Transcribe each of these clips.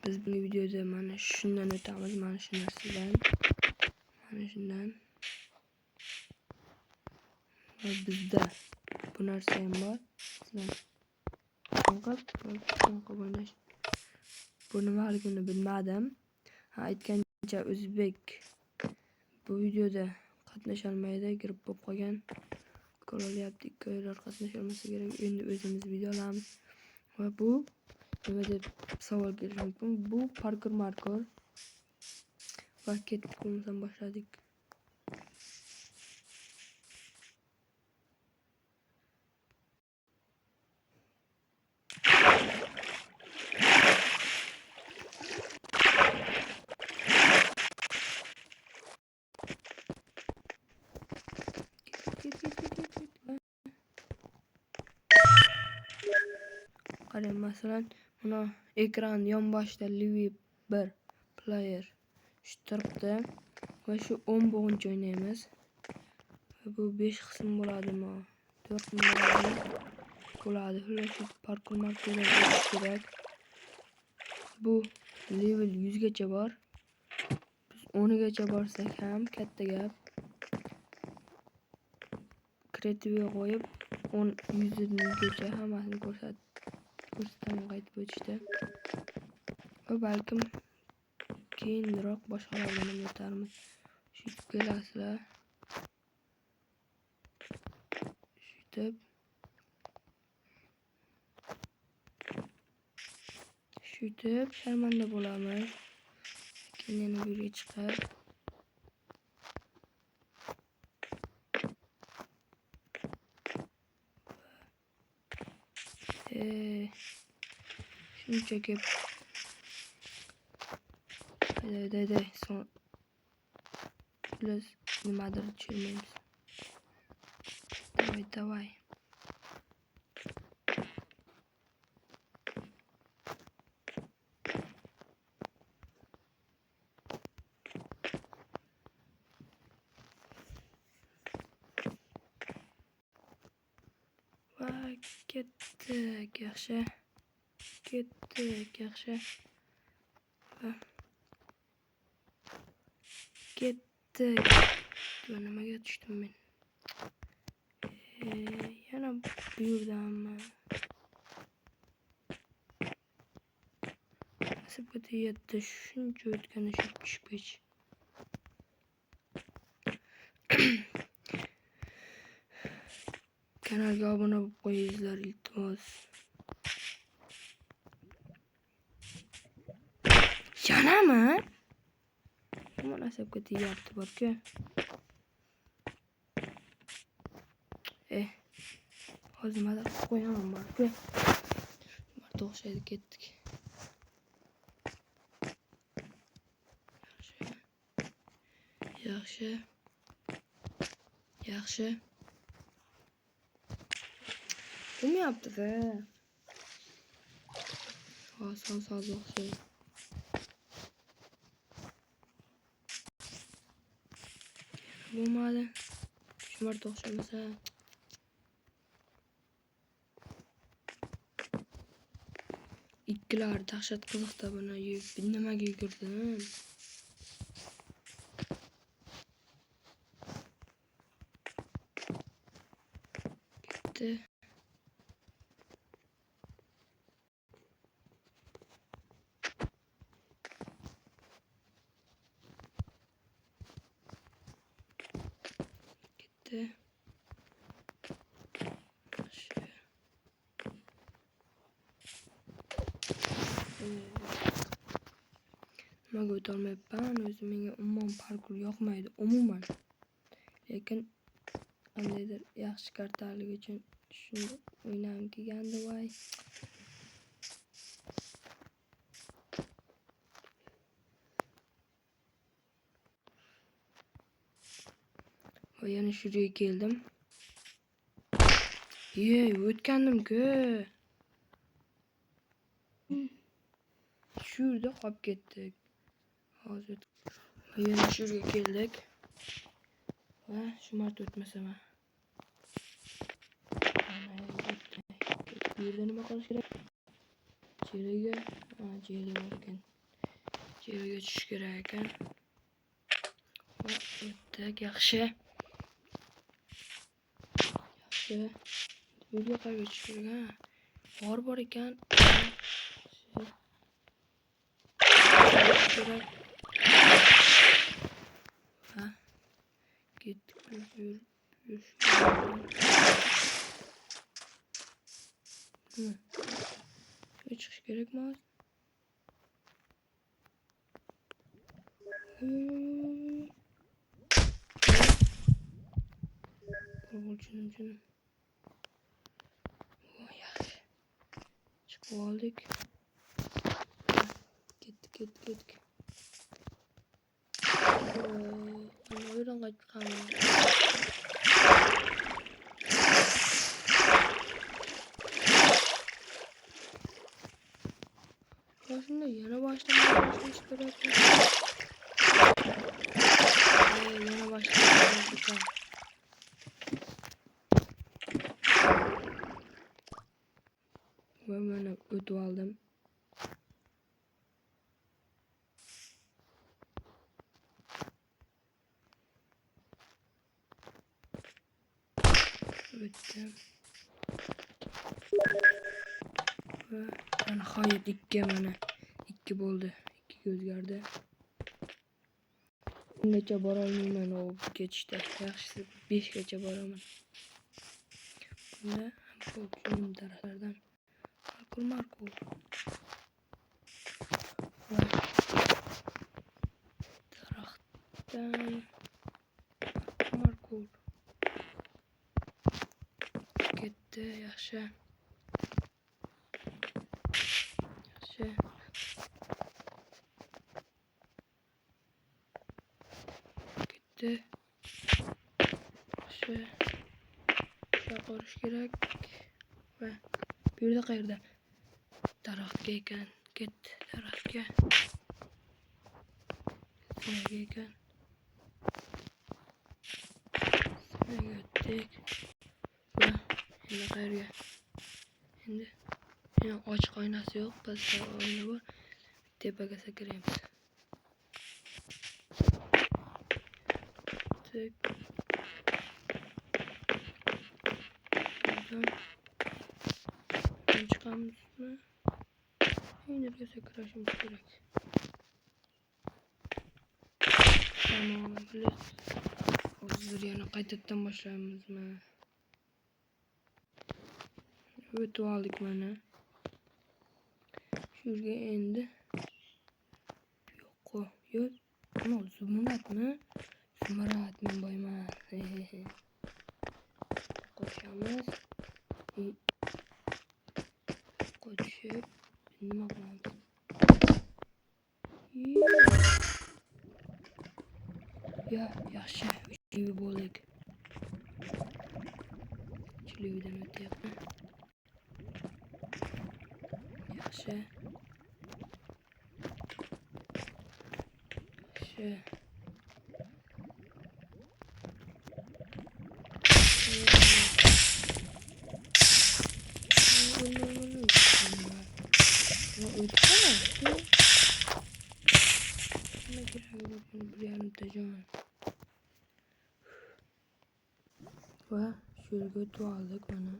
Biz bu videoda mana shundan o'tamiz, mana shu narsadan. Mana shundan. Va bizda bu narsa ham bor. Qanaqa o'ynash. Bu nimaligini bilmadim. Aytgancha o'zbek bu videoda qatnasha olmaydi, girib bo'lib qolgan. Ko'rilyapti, ikkovlar qatnasha olmasa kerak. Endi o'zimiz video olamiz. Va bu nima deb savol berish mumkin? Bu parkour markor. Va ketib qo'ymasam boshladik. Qarang, masalan, mana ekran yonboshida Livi 1 player shu turibdi va shu 10 bo'g'incha o'ynaymiz. Va bu 5 qism bo'ladimi? 4 bo'ladi. Xullas shu parkour markorlar o'tish kerak. Bu level 100 gacha bor. Biz 10 gacha borsak ham katta gap. Kreativga qo'yib 100 gacha hammasini ko'rsataman qaytib o'tishda. Va balkim keyinroq boshqalarni o'tarmiz. Shu kelasizlar. Shutib sharmanda bo'lamiz. Keyin yana bu yerga chiqib shunchaki son plus nimadir tushirmaymiz. Давай. Va ketdik, yaxshi. Ketdik. Nimaga tushdim men? Yana bu yerdanmi? Nasibga yetdi, shuncha o'tgan ishib tushib kech. Kanalga obuna bo'lib qo'yingizlar, iltimos. Yanami? Nima nasibga tegayapti borku? Hozir madar qo'yaman borku. Marta o'xshaydi, ketdik. Yaxshi. Bo'lmayapti-da. Hozir o'xshaydi. Bo'lmadi. Shu marta o'xshamasa. Ikkilar dahshat qiziqda buni nimaga yugurdim? Ketdi. Nimaga o'tolmayapman? O'zi menga umuman parkour yoqmaydi, umuman. Lekin qandaydir yaxshi kartalik uchun shuni o'ynagim kelgandi, voy. Va yana shu yerga keldim. O'tgandim-ku. Shu yerda qolib ketdik. Hozir yana shu yerga keldik. Va shu marta o'tmasam. Bu yerda nima qilish kerak? Jeliga, jeli bor ekan. Jeliga tushish kerak ekan. Va o'tdik, yaxshi. Yaxshi. Bu yoqaga tushish kerak, ha. Bor ekan. Kerak. Ha. Ketdik, yur. Çıkış gerek mi az? Canım. Oh ya. Çıkıp aldık. Gittik. Oradan kaçtık ama. Aslında yana başlamış gerek. Yana başlamış. Ben böyle ödü aldım. Öttüm. Ve ben hayır ikki bo'ldi. İkki o'zgardi. Bungacha bora olmayman o ketishda. Yaxshisi 5 gacha boraman. Bunda ko'pchilik daraxtlardan Markul. Daraxtdan Markul. Ketdi, yaxshi. Ketdi. Yaxshi. Qorish kerak. Va bu yerda qayerda? Daraxtga ekan. Ketdi daraxtga. Nega ekan? Nega o'tdik? Va endi qayerga? Endi ochiq oynasi yo'q, pastda oyna bor. Tepaga sakraymiz. Tek. Buradan chiqamizmi? Endi sakrashimiz kerak. Tamam, biz hozir yana qaytadan boshlayapmizmi? O'tib oldik mana. Shu yerga endi yo'q. Nima Zumradmi? Zumrad men boyman. Qo'shamiz. Qo'shib nima qilamiz? Ya, yaxshi. Uchli bo'ldik. Uchlidan o'tyapti. Yaxshi. Va shu yerga o'tib oldik mana.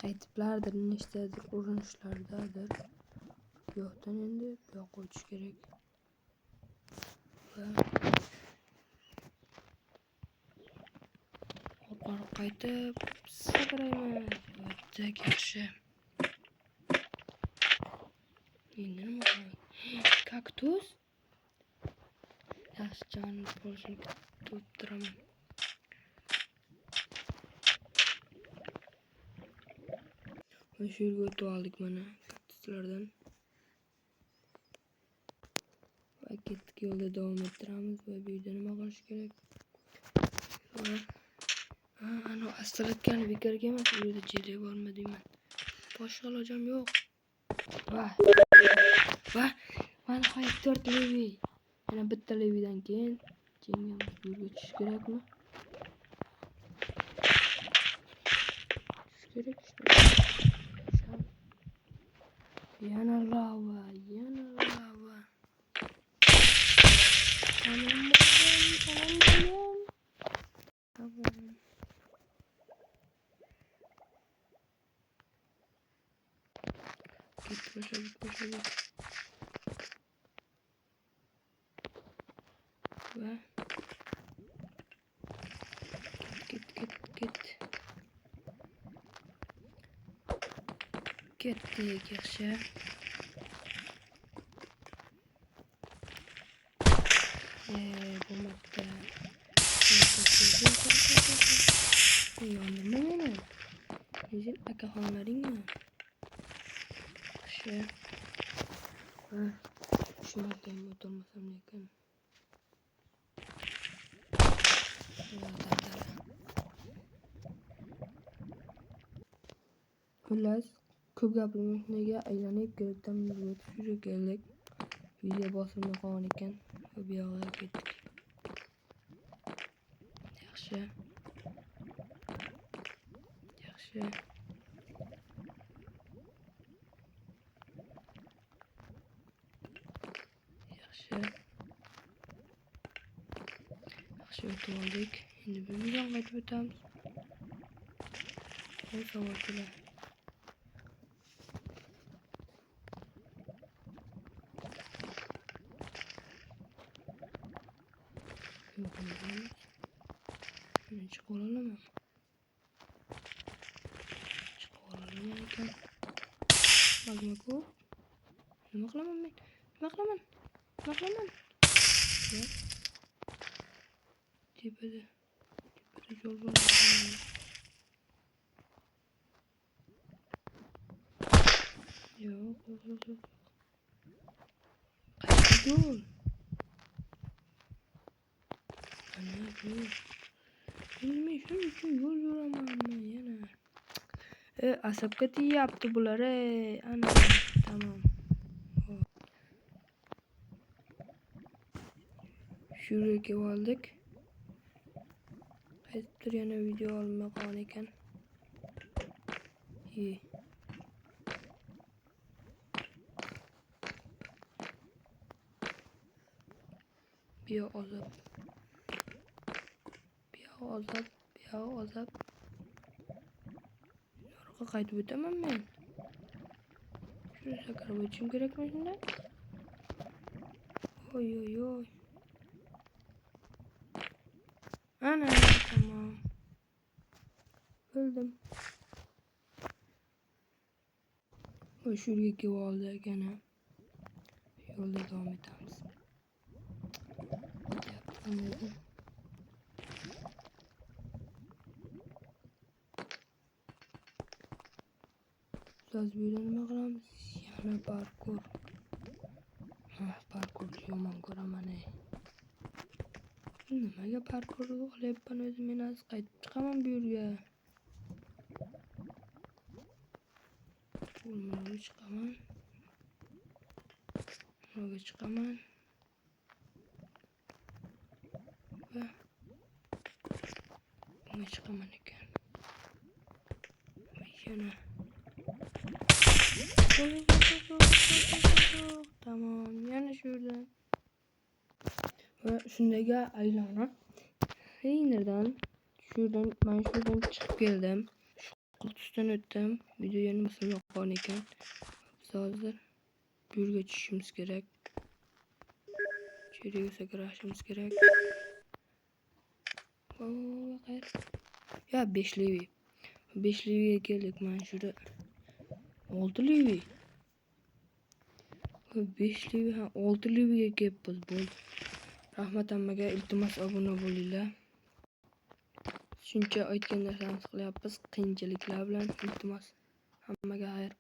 Qaytiblardir, nechtadir urinishlardadir. Yo'qdan endi bu yoqqa o'tish kerak. Va orqaga qaytib sakrayman. O'tdik, yaxshi. Endi nima qilamiz? Kaktus? Yaxshi, jonim bo'lishini kutib turaman. Shu yerga o'tib oldik mana kaktuslardan. Va ketdik, yo'lda davom ettiramiz va bu yerda nima qilish kerak? Ana astalatgani bekorga emas, u yerda jeli bormi deyman. Boshqa ilojim yo'q. Va mana hayot 4 levi. Yana bitta levidan keyin jengamiz bu yerga tushish kerakmi? Tushish kerak. Yana lava. Tamam. Git boşa. Ve Ketdik yaxshi. Bo'lmabdi. Yondirma meni. O'zing akaxonlaringmi? Yaxshi. Shu martayam o'tirmasam lekin. Xullas, ko'p gapirmashga aylanib keldim, shunga keldik. Video bosilmay qolgan ekan, bu yoqqa ketdik. Yaxshi. Yaxshi, o'tib oldik. Endi bir videoni qaytib o'tamiz. Savol kelar. Chiqib olamanmi? Chiqib olaman ekan. Magmaku. Nima qilaman men? Nima qilaman? Tepada yo'l bor. Yo'q. Qayerda yo'l? Ana bu. Men shuning uchun yo'l yuramanmi yana? Asabga teyapti bular. Ana, tamam. Shu yerga kelib oldik. Qaytib yana video olmay qolgan ekan. Bir azap. Yorga qaytib o'taman men. Shuni sakrab o'tishim kerakmi shunda? Oy. Ana, tamam. Öldüm. Shu yerga kelib oldik yana. Yo'lda davom etamiz. So'z bilan nima qilamiz? Yana parkur. Parkur yomon ko'raman. Nimaga parkur qilyapman o'zim? Men hozir qaytib chiqaman bu yerga. Bunga chiqaman. Va bunga chiqaman ekan. Yana. Tamam, yana shu yerdan. Va shundaga aylanib men shuradan chiqib keldim. Shu qultusdan o'tdim. Video yana bosilib qolgan ekan. Biz hozir bu yerga tushishimiz kerak. Yerga sakrashimiz kerak. Qayer? Ya 5 levi. 5 leviga keldik. Mana shurda 6 levi. 5 levi, 6 leviga kelibmiz. Bo'ldi. Rahmat hammaga, iltimos obuna bo'linglar. Shuncha aytgan narsamizni qilyapmiz. Qiyinchiliklar bilan iltimos hammaga xayr.